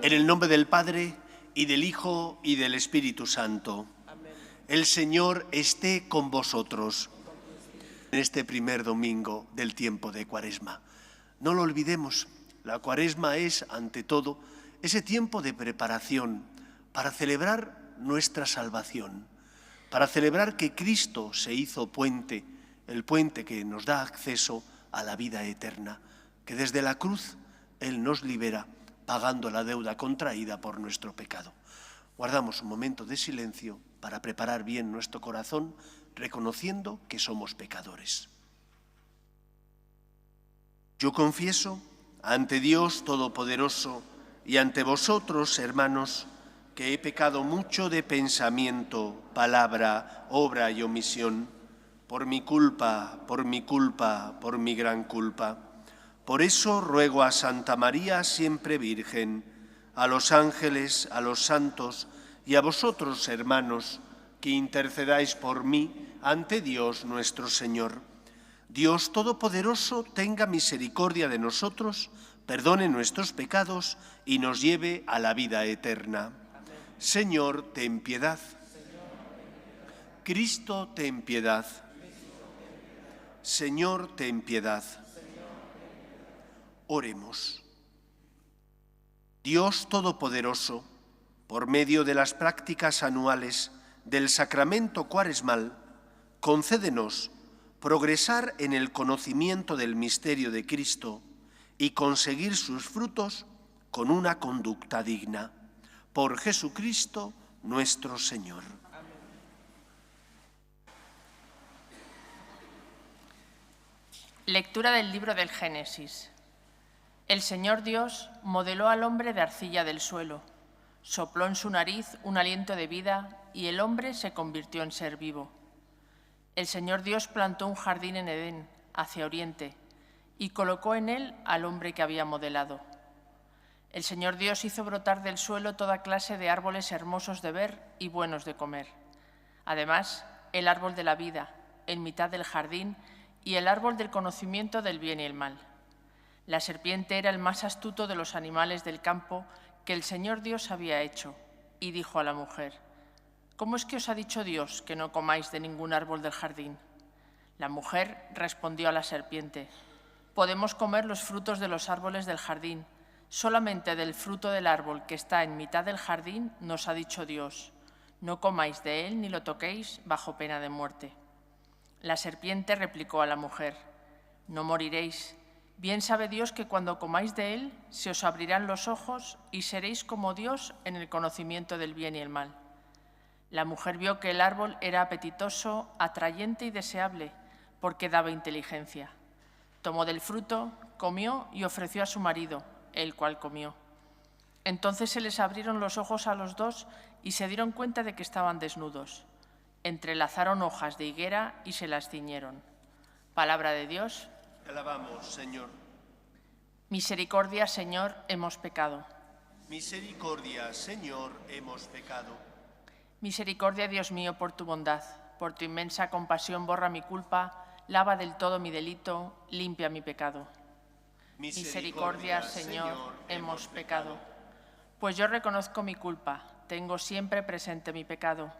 En el nombre del Padre, y del Hijo, y del Espíritu Santo. Amén. El Señor esté con vosotros en este primer domingo del tiempo de Cuaresma. No lo olvidemos, la Cuaresma es, ante todo, ese tiempo de preparación para celebrar nuestra salvación, para celebrar que Cristo se hizo puente, el puente que nos da acceso a la vida eterna, que desde la cruz Él nos libera, pagando la deuda contraída por nuestro pecado. Guardamos un momento de silencio para preparar bien nuestro corazón, reconociendo que somos pecadores. Yo confieso ante Dios Todopoderoso y ante vosotros, hermanos, que he pecado mucho de pensamiento, palabra, obra y omisión, por mi culpa, por mi gran culpa. Por eso ruego a Santa María, siempre Virgen, a los ángeles, a los santos y a vosotros, hermanos, que intercedáis por mí ante Dios nuestro Señor. Dios Todopoderoso tenga misericordia de nosotros, perdone nuestros pecados y nos lleve a la vida eterna. Señor, ten piedad. Cristo, ten piedad. Señor, ten piedad. Oremos. Dios Todopoderoso, por medio de las prácticas anuales del sacramento cuaresmal, concédenos progresar en el conocimiento del misterio de Cristo y conseguir sus frutos con una conducta digna. Por Jesucristo nuestro Señor. Lectura del libro del Génesis. El Señor Dios modeló al hombre de arcilla del suelo, sopló en su nariz un aliento de vida y el hombre se convirtió en ser vivo. El Señor Dios plantó un jardín en Edén, hacia oriente, y colocó en él al hombre que había modelado. El Señor Dios hizo brotar del suelo toda clase de árboles hermosos de ver y buenos de comer. Además, el árbol de la vida, en mitad del jardín, y el árbol del conocimiento del bien y el mal. La serpiente era el más astuto de los animales del campo que el Señor Dios había hecho, y dijo a la mujer: ¿Cómo es que os ha dicho Dios que no comáis de ningún árbol del jardín? La mujer respondió a la serpiente: Podemos comer los frutos de los árboles del jardín, solamente del fruto del árbol que está en mitad del jardín nos ha dicho Dios: no comáis de él ni lo toquéis bajo pena de muerte. La serpiente replicó a la mujer: No moriréis. Bien sabe Dios que cuando comáis de él se os abrirán los ojos y seréis como Dios en el conocimiento del bien y el mal. La mujer vio que el árbol era apetitoso, atrayente y deseable, porque daba inteligencia. Tomó del fruto, comió y ofreció a su marido, el cual comió. Entonces se les abrieron los ojos a los dos y se dieron cuenta de que estaban desnudos. Entrelazaron hojas de higuera y se las ciñeron. Palabra de Dios. Te alabamos, Señor. Misericordia, Señor, hemos pecado. Misericordia, Señor, hemos pecado. Misericordia, Dios mío, por tu bondad, por tu inmensa compasión borra mi culpa, lava del todo mi delito, limpia mi pecado. Misericordia, Señor, hemos pecado. Pues yo reconozco mi culpa, tengo siempre presente mi pecado.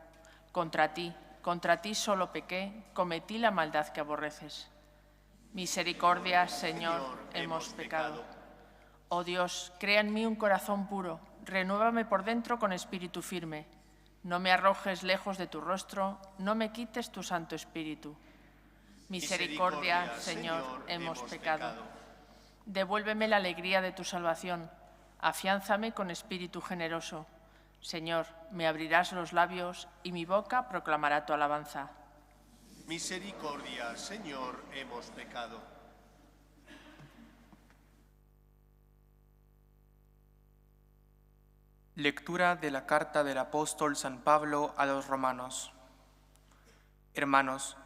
Contra ti solo pequé, cometí la maldad que aborreces. Misericordia, Señor, hemos pecado. Oh Dios, crea en mí un corazón puro, renuévame por dentro con espíritu firme. No me arrojes lejos de tu rostro, no me quites tu Santo Espíritu. Misericordia, Señor, hemos pecado. Devuélveme la alegría de tu salvación, afiánzame con espíritu generoso. Señor, me abrirás los labios y mi boca proclamará tu alabanza. Misericordia, Señor, hemos pecado. Lectura de la carta del apóstol San Pablo a los romanos. Hermanos,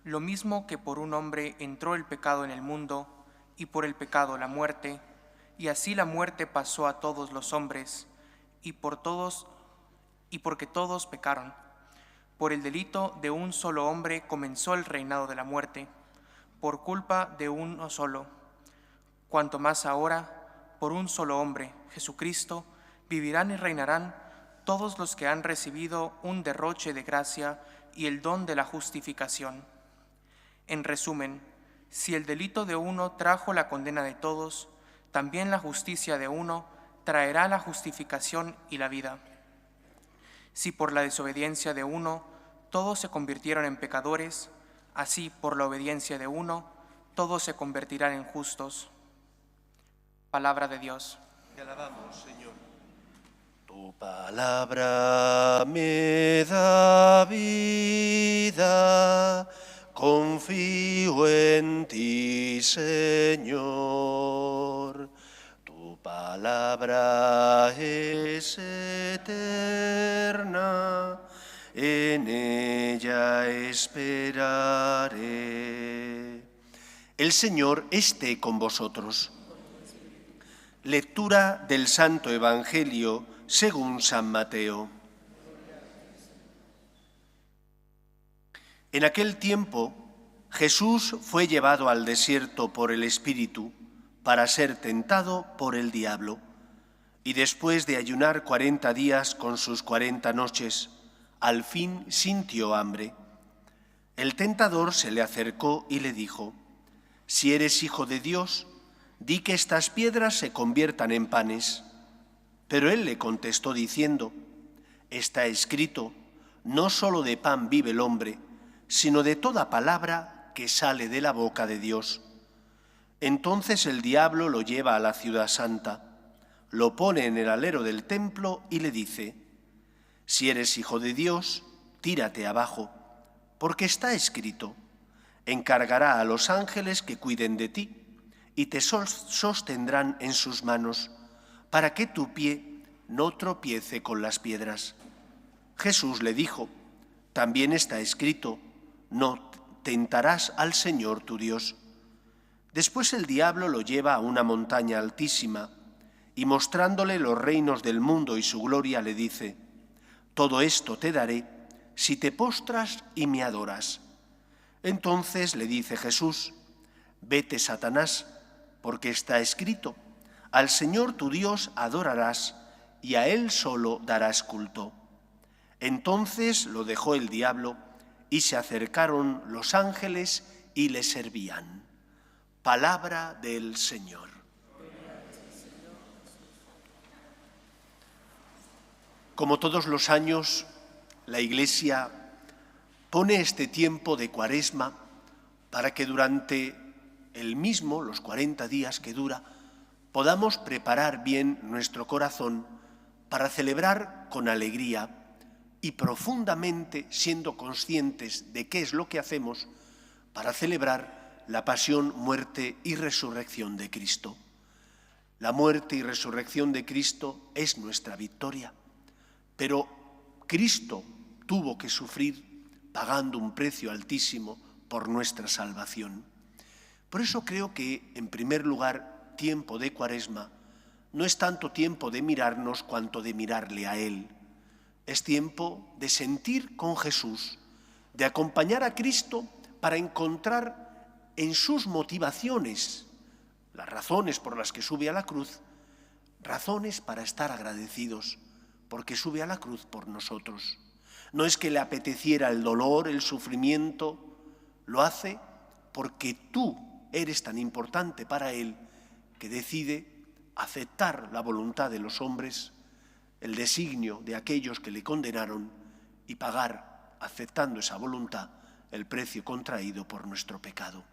lo mismo que por un hombre entró el pecado en el mundo, y por el pecado la muerte, y así la muerte pasó a todos los hombres, y porque todos pecaron. Por el delito de un solo hombre comenzó el reinado de la muerte, por culpa de uno solo. Cuanto más ahora, por un solo hombre, Jesucristo, vivirán y reinarán todos los que han recibido un derroche de gracia y el don de la justificación. En resumen, si el delito de uno trajo la condena de todos, también la justicia de uno traerá la justificación y la vida. Si por la desobediencia de uno todos se convirtieron en pecadores, así por la obediencia de uno todos se convertirán en justos. Palabra de Dios. Te alabamos, Señor. Tu palabra me da vida, confío en ti, Señor. Tu palabra es eterna, en ella esperaré. El Señor esté con vosotros. Lectura del Santo Evangelio según San Mateo. En aquel tiempo, Jesús fue llevado al desierto por el Espíritu para ser tentado por el diablo. Y después de ayunar 40 días con sus 40 noches, al fin sintió hambre. El tentador se le acercó y le dijo: «Si eres hijo de Dios, di que estas piedras se conviertan en panes». Pero él le contestó diciendo: «Está escrito, no solo de pan vive el hombre, sino de toda palabra que sale de la boca de Dios». Entonces el diablo lo lleva a la ciudad santa, lo pone en el alero del templo y le dice: «Si eres hijo de Dios, tírate abajo, porque está escrito, encargará a los ángeles que cuiden de ti, y te sostendrán en sus manos, para que tu pie no tropiece con las piedras». Jesús le dijo: «También está escrito, no tentarás al Señor tu Dios». Después el diablo lo lleva a una montaña altísima, y mostrándole los reinos del mundo y su gloria, le dice: «Todo esto te daré si te postras y me adoras». Entonces le dice Jesús: «Vete, Satanás, porque está escrito, al Señor tu Dios adorarás y a Él solo darás culto». Entonces lo dejó el diablo y se acercaron los ángeles y le servían. Palabra del Señor. Como todos los años, la Iglesia pone este tiempo de Cuaresma para que durante el mismo, los 40 días que dura, podamos preparar bien nuestro corazón para celebrar con alegría y profundamente siendo conscientes de qué es lo que hacemos para celebrar la pasión, muerte y resurrección de Cristo. La muerte y resurrección de Cristo es nuestra victoria, pero Cristo tuvo que sufrir pagando un precio altísimo por nuestra salvación. Por eso creo que, en primer lugar, tiempo de Cuaresma no es tanto tiempo de mirarnos cuanto de mirarle a Él. Es tiempo de sentir con Jesús, de acompañar a Cristo para encontrar en sus motivaciones, las razones por las que sube a la cruz, razones para estar agradecidos, porque sube a la cruz por nosotros. No es que le apeteciera el dolor, el sufrimiento, lo hace porque tú eres tan importante para Él que decide aceptar la voluntad de los hombres, el designio de aquellos que le condenaron y pagar, aceptando esa voluntad, el precio contraído por nuestro pecado.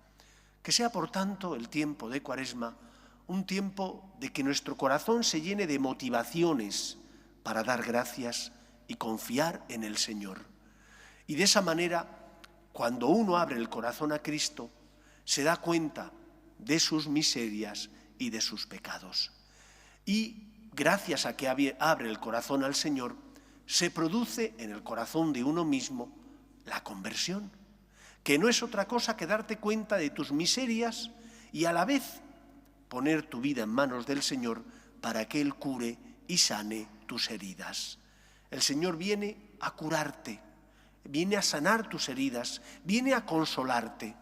Que sea, por tanto, el tiempo de Cuaresma un tiempo de que nuestro corazón se llene de motivaciones para dar gracias y confiar en el Señor. Y de esa manera, cuando uno abre el corazón a Cristo, se da cuenta de sus miserias y de sus pecados. Y gracias a que abre el corazón al Señor, se produce en el corazón de uno mismo la conversión, que no es otra cosa que darte cuenta de tus miserias y a la vez poner tu vida en manos del Señor para que Él cure y sane tus heridas. El Señor viene a curarte, viene a sanar tus heridas, viene a consolarte,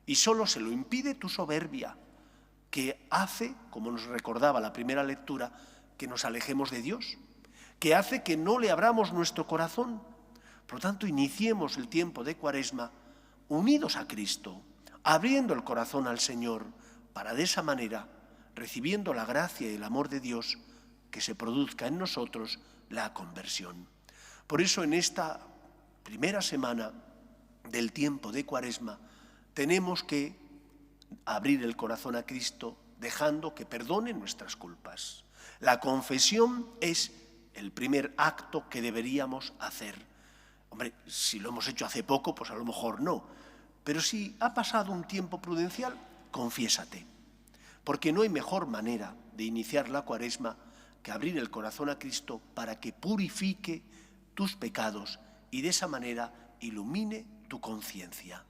y solo se lo impide tu soberbia, que hace, como nos recordaba la primera lectura, que nos alejemos de Dios, que hace que no le abramos nuestro corazón. Por lo tanto, iniciemos el tiempo de Cuaresma unidos a Cristo, abriendo el corazón al Señor, para de esa manera, recibiendo la gracia y el amor de Dios, que se produzca en nosotros la conversión. Por eso, en esta primera semana del tiempo de Cuaresma, tenemos que abrir el corazón a Cristo, dejando que perdone nuestras culpas. La confesión es el primer acto que deberíamos hacer. Hombre, si lo hemos hecho hace poco, pues a lo mejor no. Pero si ha pasado un tiempo prudencial, confiésate. Porque no hay mejor manera de iniciar la Cuaresma que abrir el corazón a Cristo para que purifique tus pecados y de esa manera ilumine tu conciencia.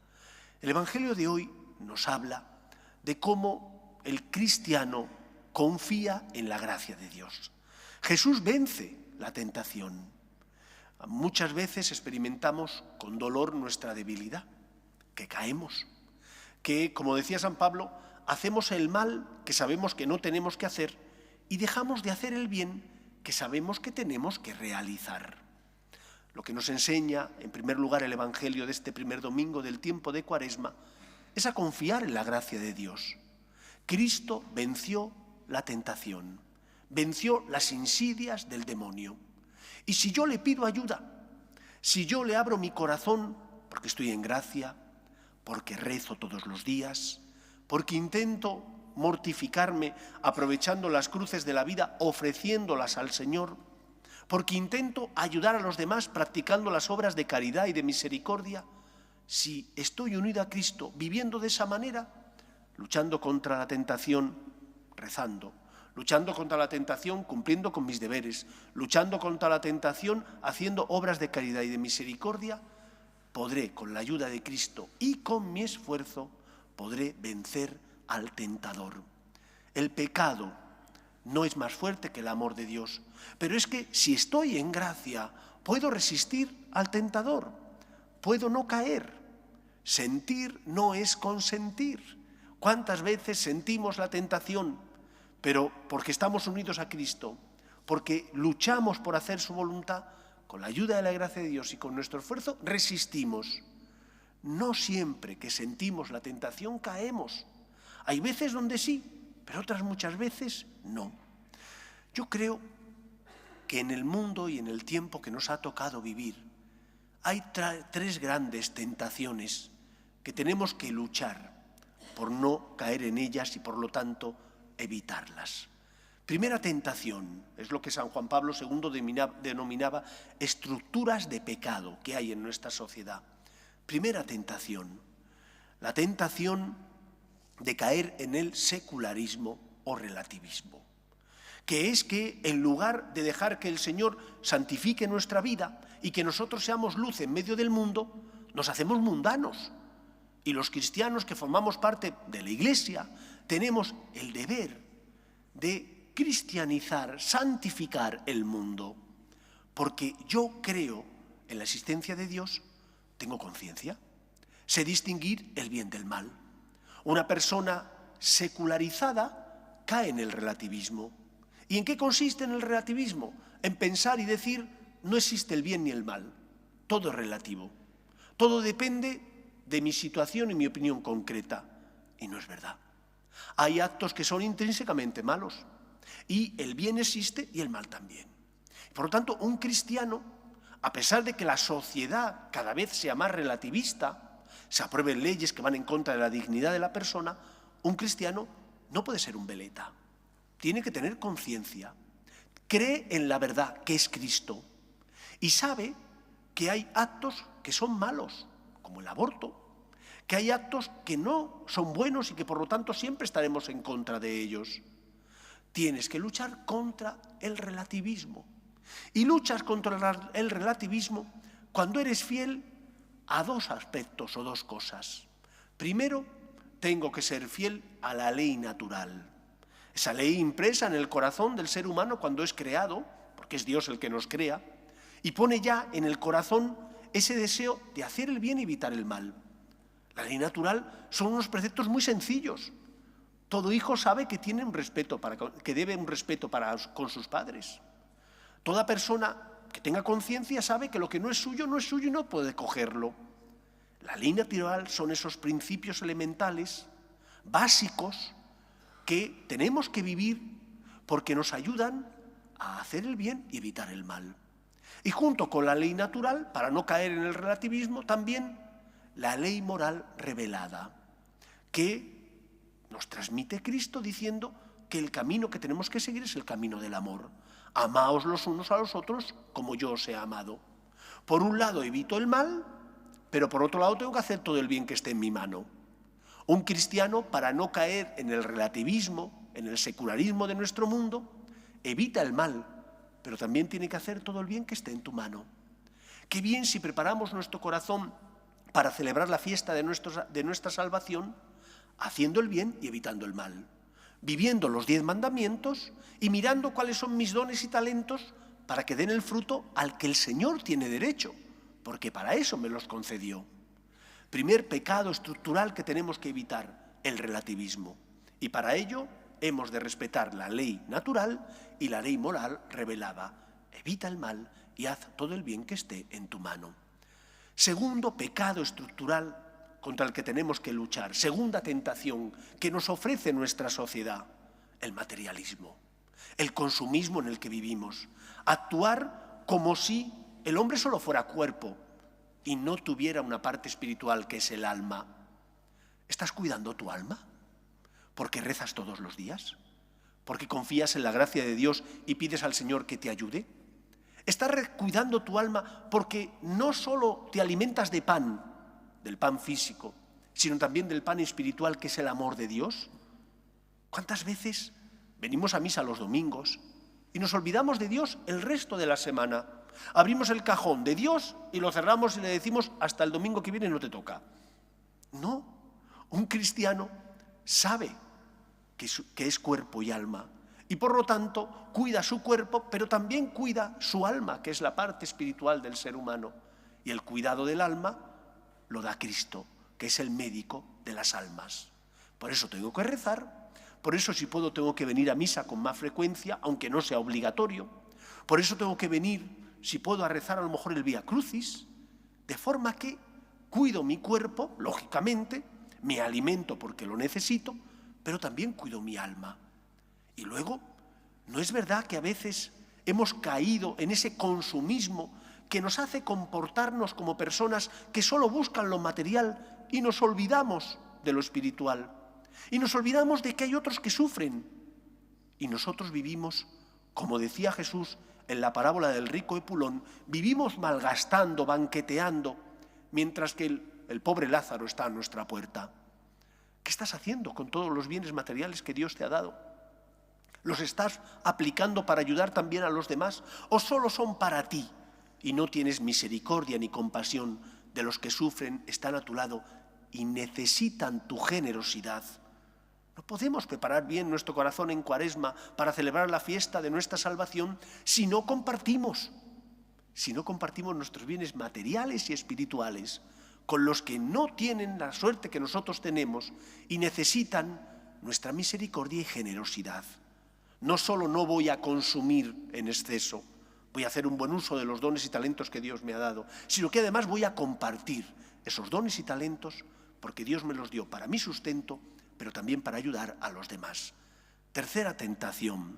El Evangelio de hoy nos habla de cómo el cristiano confía en la gracia de Dios. Jesús vence la tentación. Muchas veces experimentamos con dolor nuestra debilidad, que caemos, que, como decía San Pablo, hacemos el mal que sabemos que no tenemos que hacer y dejamos de hacer el bien que sabemos que tenemos que realizar. Lo que nos enseña, en primer lugar, el Evangelio de este primer domingo del tiempo de Cuaresma es a confiar en la gracia de Dios. Cristo venció la tentación, venció las insidias del demonio. Y si yo le pido ayuda, si yo le abro mi corazón, porque estoy en gracia, porque rezo todos los días, porque intento mortificarme aprovechando las cruces de la vida, ofreciéndolas al Señor, porque intento ayudar a los demás practicando las obras de caridad y de misericordia, si estoy unido a Cristo viviendo de esa manera, luchando contra la tentación, rezando, luchando contra la tentación cumpliendo con mis deberes, luchando contra la tentación haciendo obras de caridad y de misericordia, podré, con la ayuda de Cristo y con mi esfuerzo, podré vencer al tentador. El pecado no es más fuerte que el amor de Dios, pero es que si estoy en gracia, puedo resistir al tentador, puedo no caer. Sentir no es consentir. ¿Cuántas veces sentimos la tentación? Pero porque estamos unidos a Cristo, porque luchamos por hacer su voluntad, con la ayuda de la gracia de Dios y con nuestro esfuerzo, resistimos. No siempre que sentimos la tentación caemos. Hay veces donde sí, pero otras muchas veces no. Yo creo que en el mundo y en el tiempo que nos ha tocado vivir, hay tres grandes tentaciones que tenemos que luchar por no caer en ellas y por lo tanto evitarlas. Primera tentación, es lo que San Juan Pablo II denominaba estructuras de pecado que hay en nuestra sociedad. Primera tentación, la tentación de caer en el secularismo o relativismo, que es que en lugar de dejar que el Señor santifique nuestra vida y que nosotros seamos luz en medio del mundo, nos hacemos mundanos. Y los cristianos que formamos parte de la Iglesia tenemos el deber de cristianizar, santificar el mundo, porque yo creo en la existencia de Dios, tengo conciencia, sé distinguir el bien del mal. Una persona secularizada cae en el relativismo. ¿Y en qué consiste en el relativismo? En pensar y decir, no existe el bien ni el mal, todo es relativo, todo depende de mi situación y mi opinión concreta, y no es verdad. Hay actos que son intrínsecamente malos, y el bien existe y el mal también. Por lo tanto, un cristiano, a pesar de que la sociedad cada vez sea más relativista, se aprueben leyes que van en contra de la dignidad de la persona, un cristiano no puede ser un veleta. Tiene que tener conciencia, cree en la verdad que es Cristo y sabe que hay actos que son malos, como el aborto, que hay actos que no son buenos y que por lo tanto siempre estaremos en contra de ellos. Tienes que luchar contra el relativismo. Y luchas contra el relativismo cuando eres fiel a dos aspectos o dos cosas. Primero, tengo que ser fiel a la ley natural. Esa ley impresa en el corazón del ser humano cuando es creado, porque es Dios el que nos crea, y pone ya en el corazón ese deseo de hacer el bien y evitar el mal. La ley natural son unos preceptos muy sencillos. Todo hijo sabe que tiene que debe un respeto con sus padres. Toda persona que tenga conciencia sabe que lo que no es suyo y no puede cogerlo. La ley natural son esos principios elementales, básicos, que tenemos que vivir porque nos ayudan a hacer el bien y evitar el mal. Y junto con la ley natural, para no caer en el relativismo, también la ley moral revelada, que nos transmite Cristo diciendo que el camino que tenemos que seguir es el camino del amor. Amaos los unos a los otros como yo os he amado. Por un lado evito el mal, pero por otro lado tengo que hacer todo el bien que esté en mi mano. Un cristiano, para no caer en el relativismo, en el secularismo de nuestro mundo, evita el mal, pero también tiene que hacer todo el bien que esté en tu mano. Qué bien si preparamos nuestro corazón para celebrar la fiesta de nuestra salvación, haciendo el bien y evitando el mal, viviendo los 10 mandamientos y mirando cuáles son mis dones y talentos para que den el fruto al que el Señor tiene derecho, porque para eso me los concedió. Primer pecado estructural que tenemos que evitar, el relativismo. Y para ello hemos de respetar la ley natural y la ley moral revelada. Evita el mal y haz todo el bien que esté en tu mano. Segundo pecado estructural contra el que tenemos que luchar. Segunda tentación que nos ofrece nuestra sociedad, el materialismo, el consumismo en el que vivimos. Actuar como si el hombre solo fuera cuerpo y no tuviera una parte espiritual que es el alma. ¿Estás cuidando tu alma? ¿Porque rezas todos los días? ¿Porque confías en la gracia de Dios y pides al Señor que te ayude? ¿Estás cuidando tu alma porque no solo te alimentas de pan, del pan físico, sino también del pan espiritual que es el amor de Dios? ¿Cuántas veces venimos a misa los domingos y nos olvidamos de Dios el resto de la semana? Abrimos el cajón de Dios y lo cerramos y le decimos hasta el domingo que viene no te toca. No, un cristiano sabe que es cuerpo y alma y por lo tanto cuida su cuerpo, pero también cuida su alma, que es la parte espiritual del ser humano. Y el cuidado del alma lo da Cristo, que es el médico de las almas. Por eso tengo que rezar, por eso si puedo tengo que venir a misa con más frecuencia, aunque no sea obligatorio. Por eso tengo que venir, si puedo, a rezar a lo mejor el Vía Crucis, de forma que cuido mi cuerpo, lógicamente, me alimento porque lo necesito, pero también cuido mi alma. Y luego, ¿no es verdad que a veces hemos caído en ese consumismo que nos hace comportarnos como personas que solo buscan lo material y nos olvidamos de lo espiritual? Y nos olvidamos de que hay otros que sufren. Y nosotros vivimos, como decía Jesús en la parábola del rico Epulón, vivimos malgastando, banqueteando, mientras que el pobre Lázaro está a nuestra puerta. ¿Qué estás haciendo con todos los bienes materiales que Dios te ha dado? ¿Los estás aplicando para ayudar también a los demás? ¿O solo son para ti y no tienes misericordia ni compasión de los que sufren, están a tu lado y necesitan tu generosidad? No podemos preparar bien nuestro corazón en Cuaresma para celebrar la fiesta de nuestra salvación si no compartimos nuestros bienes materiales y espirituales con los que no tienen la suerte que nosotros tenemos y necesitan nuestra misericordia y generosidad. No solo no voy a consumir en exceso, voy a hacer un buen uso de los dones y talentos que Dios me ha dado, sino que además voy a compartir esos dones y talentos porque Dios me los dio para mi sustento, pero también para ayudar a los demás. Tercera tentación,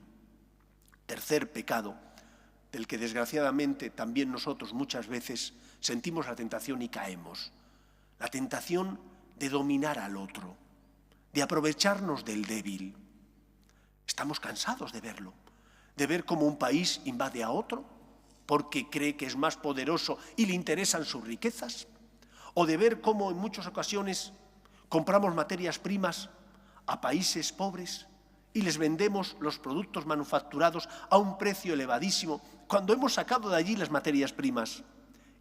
tercer pecado, del que desgraciadamente también nosotros muchas veces sentimos la tentación y caemos. La tentación de dominar al otro, de aprovecharnos del débil. Estamos cansados de verlo, de ver cómo un país invade a otro porque cree que es más poderoso y le interesan sus riquezas, o de ver cómo en muchas ocasiones compramos materias primas a países pobres y les vendemos los productos manufacturados a un precio elevadísimo cuando hemos sacado de allí las materias primas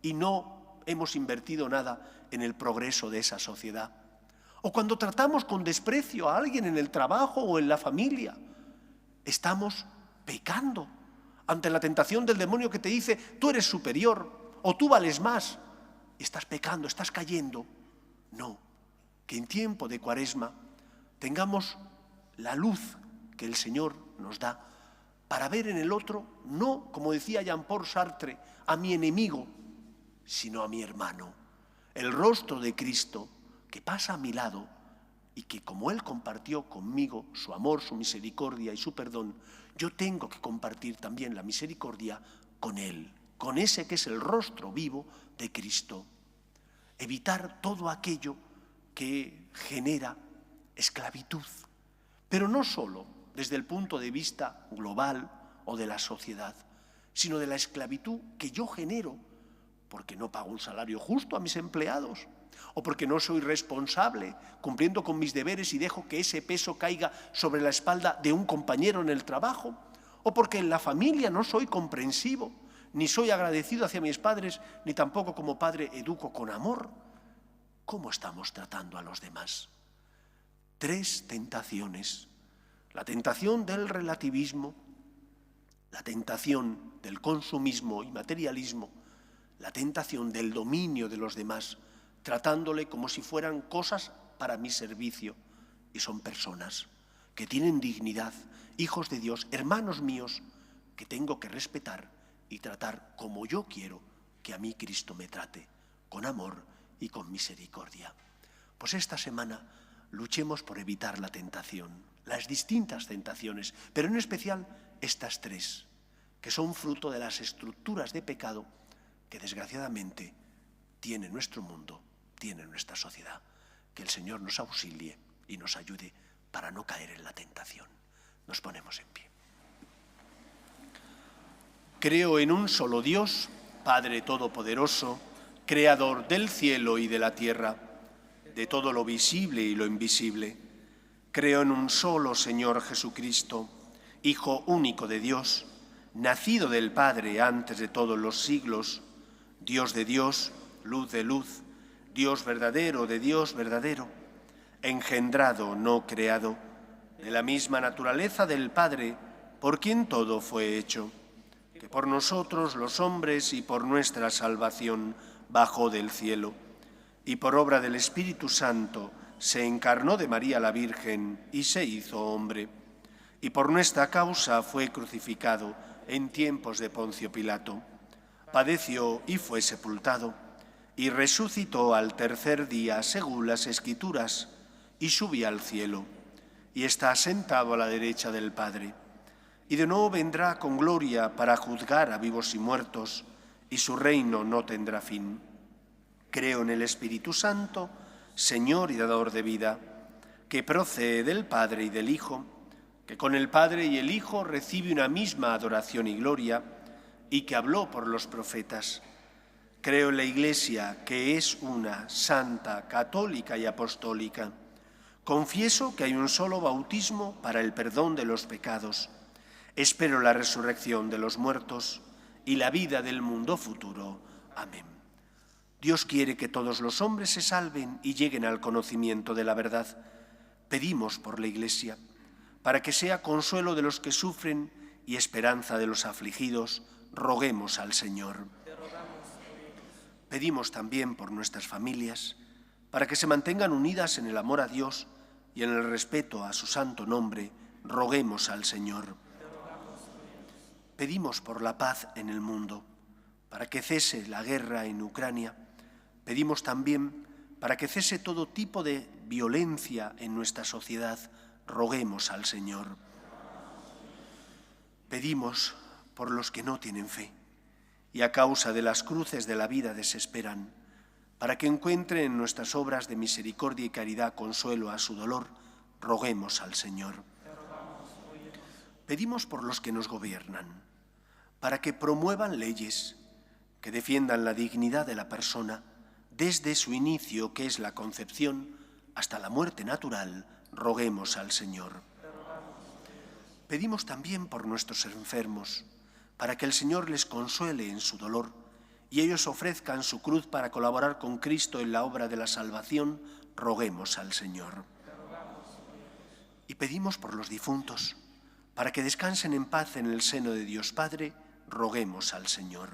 y no hemos invertido nada en el progreso de esa sociedad. O cuando tratamos con desprecio a alguien en el trabajo o en la familia, estamos pecando ante la tentación del demonio que te dice tú eres superior o tú vales más. Estás pecando, estás cayendo. No, que en tiempo de Cuaresma tengamos la luz que el Señor nos da para ver en el otro, no, como decía Jean-Paul Sartre, a mi enemigo, sino a mi hermano. El rostro de Cristo que pasa a mi lado y que como Él compartió conmigo su amor, su misericordia y su perdón, yo tengo que compartir también la misericordia con Él, con ese que es el rostro vivo de Cristo. Evitar todo aquello que genera esclavitud, pero no solo desde el punto de vista global o de la sociedad, sino de la esclavitud que yo genero porque no pago un salario justo a mis empleados, o porque no soy responsable cumpliendo con mis deberes y dejo que ese peso caiga sobre la espalda de un compañero en el trabajo, o porque en la familia no soy comprensivo, ni soy agradecido hacia mis padres, ni tampoco como padre educo con amor. ¿Cómo estamos tratando a los demás? 3 tentaciones. La tentación del relativismo, la tentación del consumismo y materialismo, la tentación del dominio de los demás, tratándole como si fueran cosas para mi servicio. Y son personas que tienen dignidad, hijos de Dios, hermanos míos, que tengo que respetar y tratar como yo quiero que a mí Cristo me trate, con amor y con misericordia. Pues esta semana luchemos por evitar la tentación, las distintas tentaciones, pero en especial estas 3, que son fruto de las estructuras de pecado que desgraciadamente tiene nuestro mundo, tiene nuestra sociedad. Que el Señor nos auxilie y nos ayude para no caer en la tentación. Nos ponemos en pie. Creo en un solo Dios, Padre Todopoderoso, Creador del cielo y de la tierra, de todo lo visible y lo invisible. Creo en un solo Señor Jesucristo, Hijo único de Dios, nacido del Padre antes de todos los siglos, Dios de Dios, luz de luz, Dios verdadero de Dios verdadero, engendrado, no creado, de la misma naturaleza del Padre, por quien todo fue hecho, que por nosotros los hombres y por nuestra salvación bajó del cielo, y por obra del Espíritu Santo se encarnó de María la Virgen y se hizo hombre, y por nuestra causa fue crucificado en tiempos de Poncio Pilato. Padeció y fue sepultado, y resucitó al tercer día según las Escrituras, y subió al cielo, y está sentado a la derecha del Padre. Y de nuevo vendrá con gloria para juzgar a vivos y muertos, y su reino no tendrá fin. Creo en el Espíritu Santo, Señor y dador de vida, que procede del Padre y del Hijo, que con el Padre y el Hijo recibe una misma adoración y gloria, y que habló por los profetas. Creo en la Iglesia, que es una, santa, católica y apostólica. Confieso que hay un solo bautismo para el perdón de los pecados. Espero la resurrección de los muertos y la vida del mundo futuro. Amén. Dios quiere que todos los hombres se salven y lleguen al conocimiento de la verdad. Pedimos por la Iglesia, para que sea consuelo de los que sufren y esperanza de los afligidos, roguemos al Señor. Pedimos también por nuestras familias, para que se mantengan unidas en el amor a Dios y en el respeto a su santo nombre, roguemos al Señor. Pedimos por la paz en el mundo, para que cese la guerra en Ucrania. Pedimos también para que cese todo tipo de violencia en nuestra sociedad, roguemos al Señor. Pedimos por los que no tienen fe y a causa de las cruces de la vida desesperan, para que encuentren en nuestras obras de misericordia y caridad consuelo a su dolor, roguemos al Señor. Pedimos por los que nos gobiernan, para que promuevan leyes que defiendan la dignidad de la persona desde su inicio, que es la concepción, hasta la muerte natural, roguemos al Señor. Pedimos también por nuestros enfermos, para que el Señor les consuele en su dolor y ellos ofrezcan su cruz para colaborar con Cristo en la obra de la salvación, roguemos al Señor. Y pedimos por los difuntos, para que descansen en paz en el seno de Dios Padre, roguemos al Señor.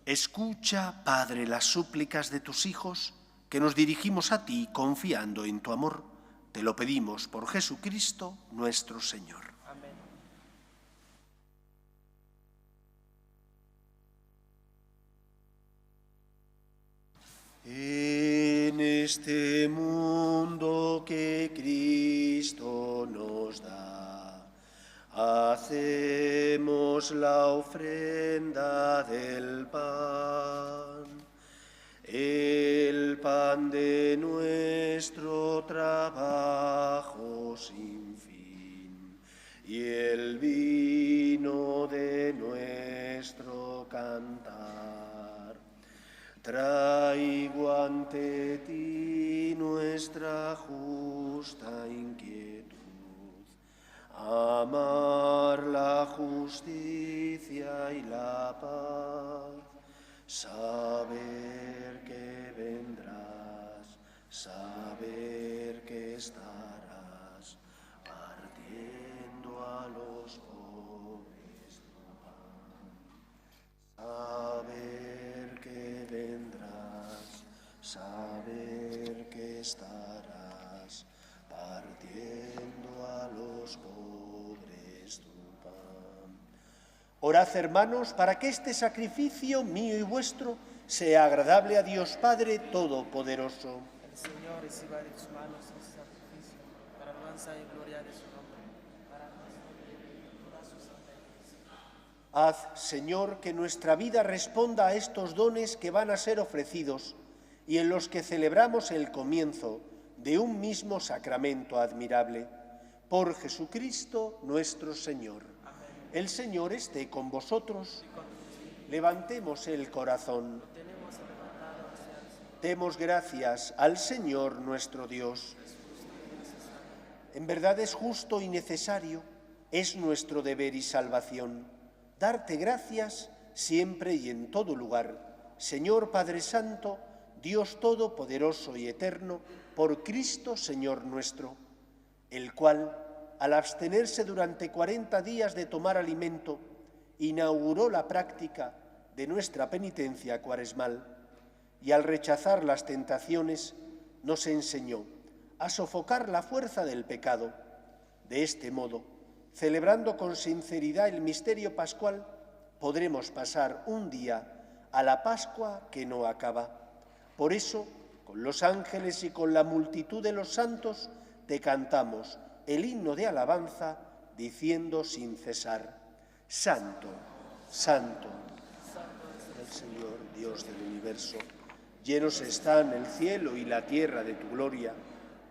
Escucha, Padre, las súplicas de tus hijos, que nos dirigimos a ti confiando en tu amor. Te lo pedimos por Jesucristo nuestro Señor. Amén. En este mundo que Cristo nos da, hacemos la ofrenda del pan, el pan de nuestro trabajo sin fin y el vino de nuestro cantar. Traigo ante ti nuestra justa inquietud, amar la justicia y la paz, saber que vendrás, saber que estarás partiendo a los pobres tu pan, saber que vendrás, saber que estarás partiendo a los pobres tu pan. Orad, hermanos, para que este sacrificio mío y vuestro sea agradable a Dios Padre Todopoderoso. El Señor reciba de tus manos este sacrificio para alabanza y gloria de su nombre, para nosotros y toda su santa Iglesia. Haz, Señor, que nuestra vida responda a estos dones que van a ser ofrecidos y en los que celebramos el comienzo de un mismo sacramento admirable. Por Jesucristo nuestro Señor. Amén. El Señor esté con vosotros. Levantemos el corazón. Lo tenemos levantado hacia el Señor. Demos gracias al Señor nuestro Dios. En verdad es justo y necesario, es nuestro deber y salvación, darte gracias siempre y en todo lugar, Señor Padre Santo, Dios Todopoderoso y Eterno, por Cristo Señor nuestro, el cual, al abstenerse durante 40 días de tomar alimento, inauguró la práctica de nuestra penitencia cuaresmal y al rechazar las tentaciones nos enseñó a sofocar la fuerza del pecado. De este modo, celebrando con sinceridad el misterio pascual, podremos pasar un día a la Pascua que no acaba. Por eso, con los ángeles y con la multitud de los santos, te cantamos el himno de alabanza, diciendo sin cesar: Santo, Santo, el Señor, Dios del universo. Llenos están el cielo y la tierra de tu gloria.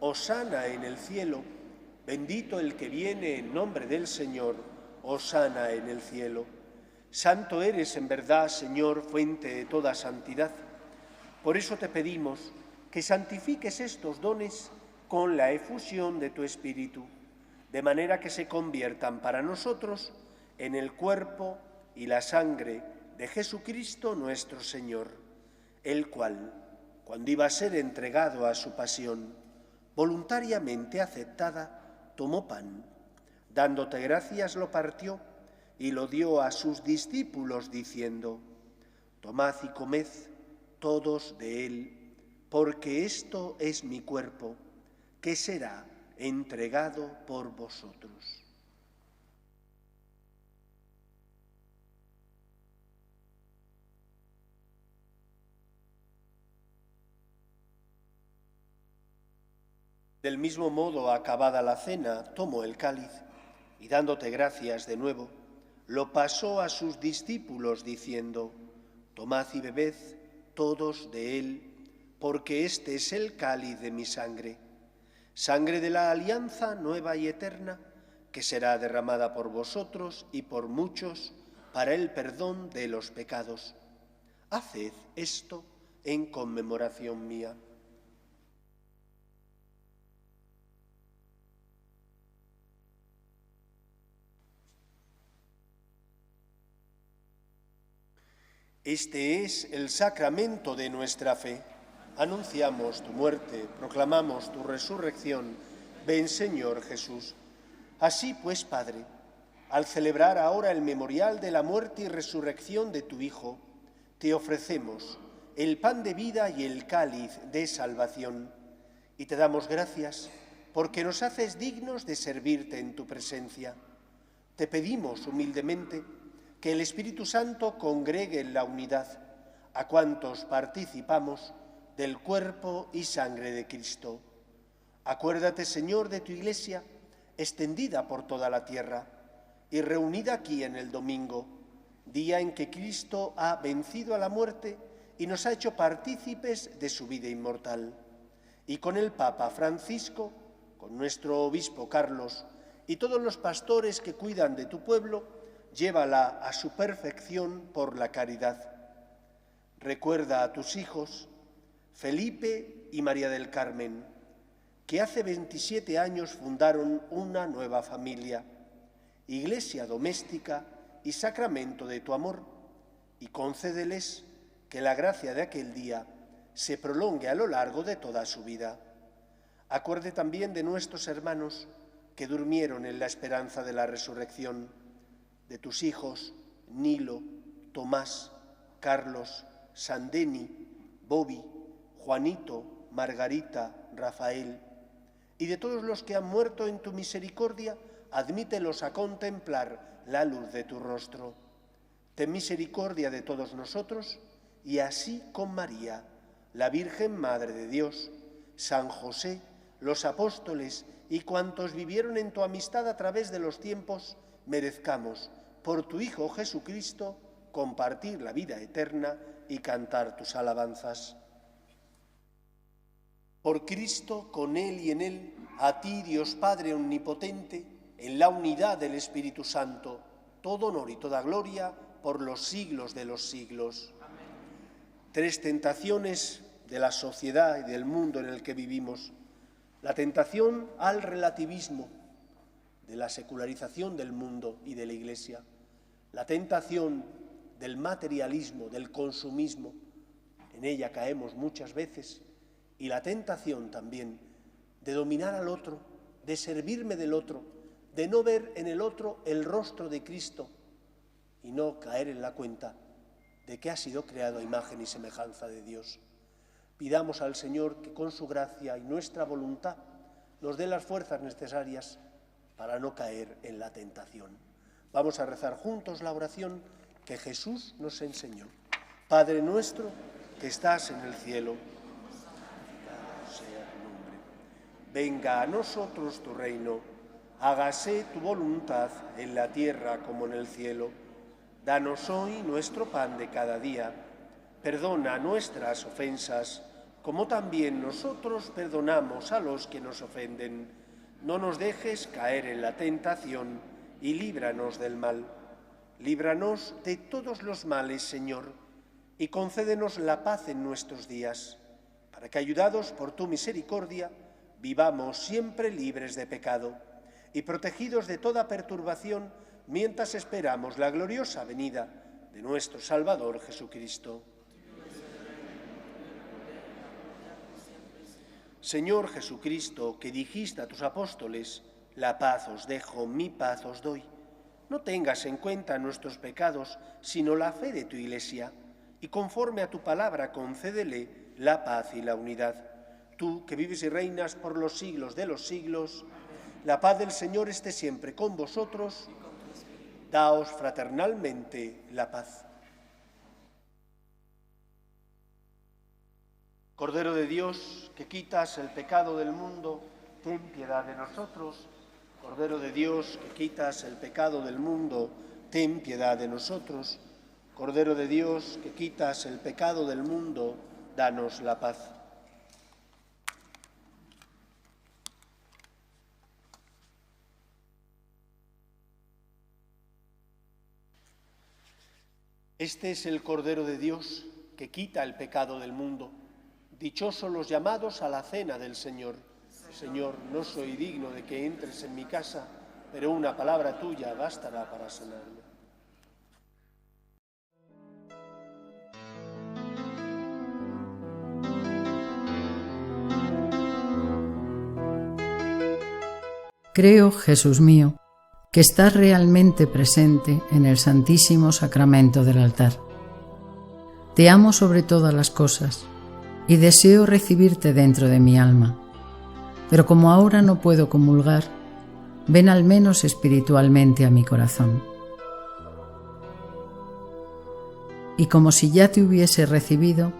Hosana en el cielo, bendito el que viene en nombre del Señor. Hosana en el cielo. Santo eres en verdad, Señor, fuente de toda santidad. Por eso te pedimos que santifiques estos dones con la efusión de tu Espíritu, de manera que se conviertan para nosotros en el cuerpo y la sangre de Jesucristo nuestro Señor, el cual, cuando iba a ser entregado a su pasión, voluntariamente aceptada, tomó pan, dándote gracias lo partió y lo dio a sus discípulos diciendo: Tomad y comed todos de él, porque esto es mi cuerpo, que será entregado por vosotros. Del mismo modo, acabada la cena, tomó el cáliz y dándote gracias de nuevo, lo pasó a sus discípulos diciendo: Tomad y bebed todos de él, porque este es el cáliz de mi sangre, sangre de la alianza nueva y eterna, que será derramada por vosotros y por muchos para el perdón de los pecados. Haced esto en conmemoración mía. Este es el sacramento de nuestra fe. Anunciamos tu muerte, proclamamos tu resurrección. Ven, Señor Jesús. Así pues, Padre, al celebrar ahora el memorial de la muerte y resurrección de tu Hijo, te ofrecemos el pan de vida y el cáliz de salvación, y te damos gracias porque nos haces dignos de servirte en tu presencia. Te pedimos humildemente que el Espíritu Santo congregue en la unidad a cuantos participamos del cuerpo y sangre de Cristo. Acuérdate, Señor, de tu Iglesia, extendida por toda la tierra y reunida aquí en el domingo, día en que Cristo ha vencido a la muerte y nos ha hecho partícipes de su vida inmortal. Y con el Papa Francisco, con nuestro obispo Carlos y todos los pastores que cuidan de tu pueblo, llévala a su perfección por la caridad. Recuerda a tus hijos, Felipe y María del Carmen, que hace 27 años fundaron una nueva familia, iglesia doméstica y sacramento de tu amor, y concédeles que la gracia de aquel día se prolongue a lo largo de toda su vida. Acuerde también de nuestros hermanos que durmieron en la esperanza de la resurrección, de tus hijos Nilo, Tomás, Carlos, Sandeni, Bobby, Juanito, Margarita, Rafael, y de todos los que han muerto en tu misericordia, admítelos a contemplar la luz de tu rostro. Ten misericordia de todos nosotros, y así con María, la Virgen Madre de Dios, San José, los apóstoles y cuantos vivieron en tu amistad a través de los tiempos, merezcamos, por tu Hijo Jesucristo, compartir la vida eterna y cantar tus alabanzas. Por Cristo, con Él y en Él, a ti, Dios Padre omnipotente, en la unidad del Espíritu Santo, todo honor y toda gloria por los siglos de los siglos. Amén. 3 tentaciones de la sociedad y del mundo en el que vivimos. La tentación al relativismo, de la secularización del mundo y de la Iglesia. La tentación del materialismo, del consumismo. En ella caemos muchas veces. Y la tentación también de dominar al otro, de servirme del otro, de no ver en el otro el rostro de Cristo y no caer en la cuenta de que ha sido creado a imagen y semejanza de Dios. Pidamos al Señor que con su gracia y nuestra voluntad nos dé las fuerzas necesarias para no caer en la tentación. Vamos a rezar juntos la oración que Jesús nos enseñó. Padre nuestro que estás en el cielo, sea tu nombre. Venga a nosotros tu reino, hágase tu voluntad en la tierra como en el cielo. Danos hoy nuestro pan de cada día. Perdona nuestras ofensas, como también nosotros perdonamos a los que nos ofenden. No nos dejes caer en la tentación y líbranos del mal. Líbranos de todos los males, Señor, y concédenos la paz en nuestros días, para que, ayudados por tu misericordia, vivamos siempre libres de pecado y protegidos de toda perturbación mientras esperamos la gloriosa venida de nuestro Salvador Jesucristo. Señor Jesucristo, que dijiste a tus apóstoles, la paz os dejo, mi paz os doy. No tengas en cuenta nuestros pecados, sino la fe de tu Iglesia, y conforme a tu palabra concédele la paz y la unidad. Tú, que vives y reinas por los siglos de los siglos, la paz del Señor esté siempre con vosotros. Daos fraternalmente la paz. Cordero de Dios, que quitas el pecado del mundo, ten piedad de nosotros. Cordero de Dios, que quitas el pecado del mundo, ten piedad de nosotros. Cordero de Dios, que quitas el pecado del mundo, danos la paz. Este es el Cordero de Dios, que quita el pecado del mundo. Dichosos los llamados a la cena del Señor. Señor, no soy digno de que entres en mi casa, pero una palabra tuya bastará para sanarme. Creo, Jesús mío, que estás realmente presente en el Santísimo Sacramento del altar. Te amo sobre todas las cosas y deseo recibirte dentro de mi alma. pero como ahora no puedo comulgar, ven al menos espiritualmente a mi corazón. Y como si ya te hubiese recibido,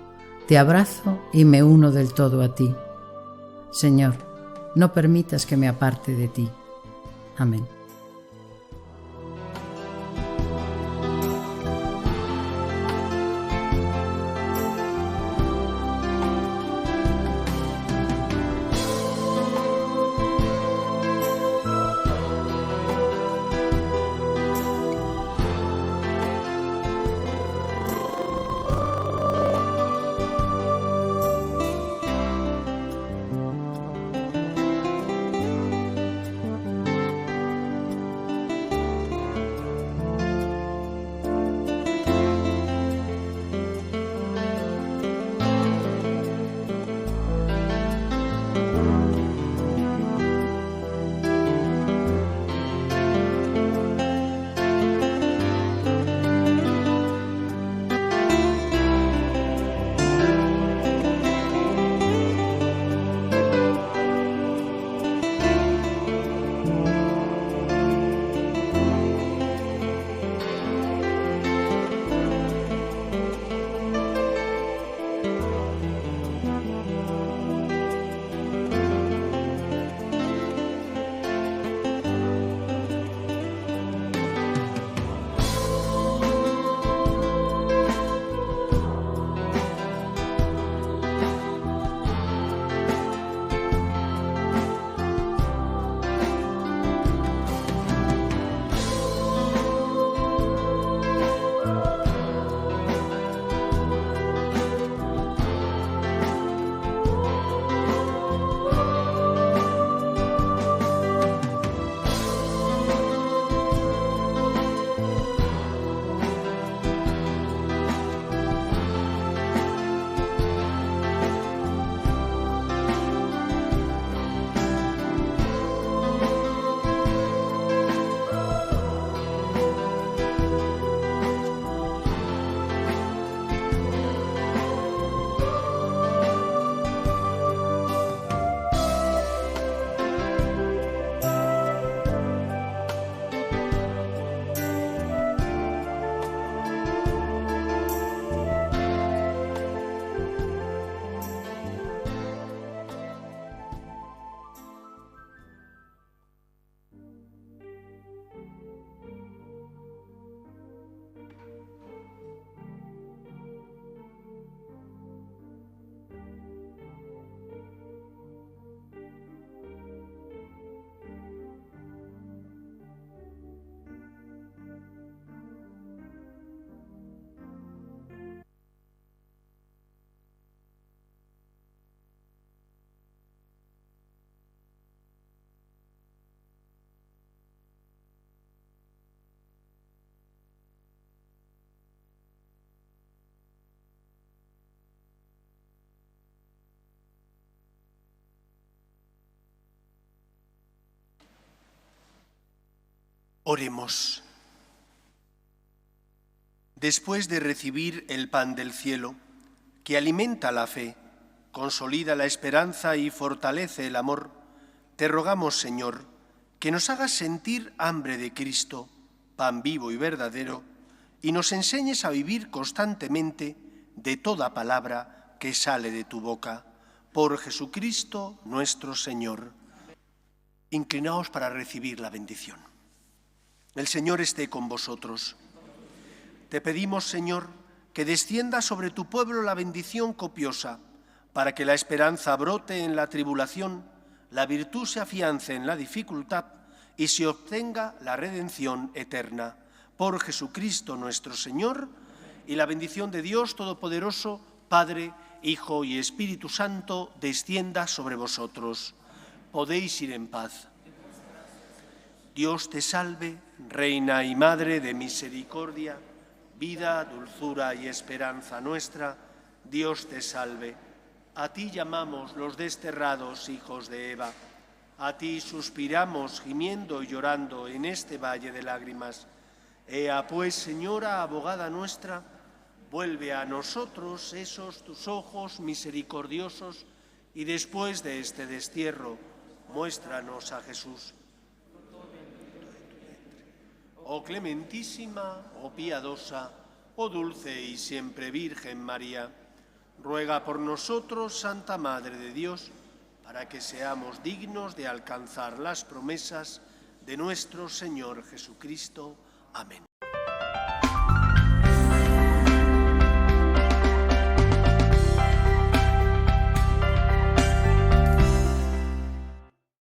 te abrazo y me uno del todo a ti. Señor, no permitas que me aparte de ti. Amén. Oremos. Después de recibir el pan del cielo, que alimenta la fe, consolida la esperanza y fortalece el amor, te rogamos, Señor, que nos hagas sentir hambre de Cristo, pan vivo y verdadero, y nos enseñes a vivir constantemente de toda palabra que sale de tu boca. Por Jesucristo nuestro Señor. Inclinaos para recibir la bendición. El Señor esté con vosotros. Te pedimos, Señor, que descienda sobre tu pueblo la bendición copiosa, para que la esperanza brote en la tribulación, la virtud se afiance en la dificultad y se obtenga la redención eterna. Por Jesucristo nuestro Señor, y la bendición de Dios Todopoderoso, Padre, Hijo y Espíritu Santo, descienda sobre vosotros. Podéis ir en paz. Dios te salve, Reina y Madre de misericordia, vida, dulzura y esperanza nuestra. Dios te salve. A ti llamamos los desterrados hijos de Eva. A ti suspiramos gimiendo y llorando en este valle de lágrimas. Ea pues, Señora, abogada nuestra, vuelve a nosotros esos tus ojos misericordiosos y después de este destierro, muéstranos a Jesús. Oh clementísima, oh piadosa, oh dulce y siempre Virgen María, ruega por nosotros, Santa Madre de Dios, para que seamos dignos de alcanzar las promesas de nuestro Señor Jesucristo. Amén.